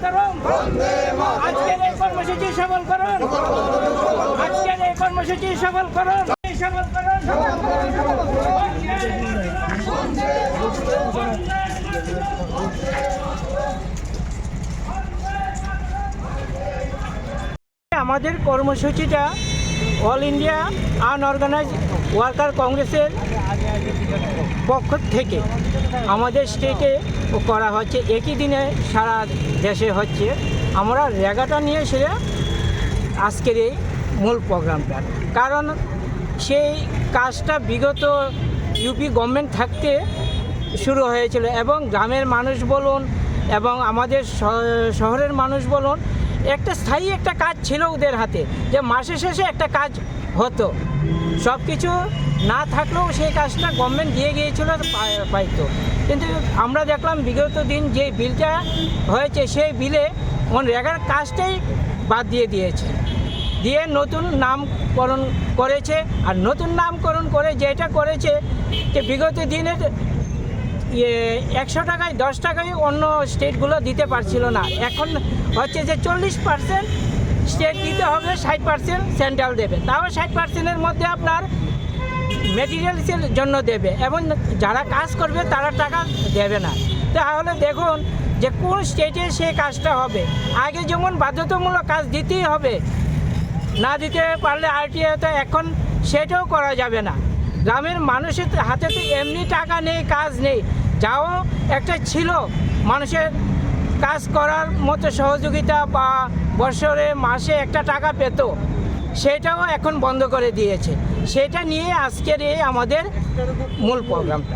মাতরম। আজকের এই কর্মসূচি সফল করুন, আজকের এই কর্মসূচি সফল করুন, সফল করুন। আমাদের কর্মসূচিটা অল ইন্ডিয়া আনঅর্গানাইজ ওয়ার্কার কংগ্রেসের পক্ষ থেকে আমাদের স্টেটে করা হচ্ছে, একই দিনে সারা দেশে হচ্ছে। আমরা রেগাটা নিয়ে সেটা আজকের এই মূল প্রোগ্রামটা, কারণ সেই কাজটা বিগত ইউপি গভর্নমেন্ট থাকতে শুরু হয়েছিল এবং গ্রামের মানুষ বলুন এবং আমাদের শহরের মানুষ বলুন, একটা স্থায়ী একটা কাজ ছিল ওদের হাতে, যে মাসের শেষে একটা কাজ হতো। সব কিছু না থাকলেও সেই কাজটা গভর্নমেন্ট দিয়ে গিয়েছিল, পাইতো। কিন্তু আমরা দেখলাম বিগত দিন যে বিলটা হয়েছে সেই বিলে রেগার কাজটাই বাদ দিয়েছে, দিয়ে নতুন নামকরণ করেছে। আর নতুন নামকরণ করে যেটা করেছে যে বিগত দিনের 100 টাকায় 10 টাকায় অন্য স্টেটগুলো দিতে পারছিল না, এখন হচ্ছে যে 40% স্টেট দিতে হবে, 60% সেন্ট্রাল দেবে। তাও 60%-এর মধ্যে আপনার মেটেরিয়ালসের জন্য দেবে এবং যারা কাজ করবে তারা টাকা দেবে না। তাহলে দেখুন যে কোন স্টেটে সে কাজটা হবে। আগে যেমন বাধ্যতামূলক কাজ দিতেই হবে, না দিতে পারলে আরটিআইতে, এখন সেটাও করা যাবে না। গ্রামের মানুষের হাতে তো এমনি টাকা নেই, কাজ নেই, যাও একটা ছিল মানুষের কাজ করার মতো সহযোগিতা বা বছরে মাসে একটা টাকা পেত, সেটাও এখন বন্ধ করে দিয়েছে। সেটা নিয়ে আজকের এই আমাদের মূল প্রোগ্রামটা।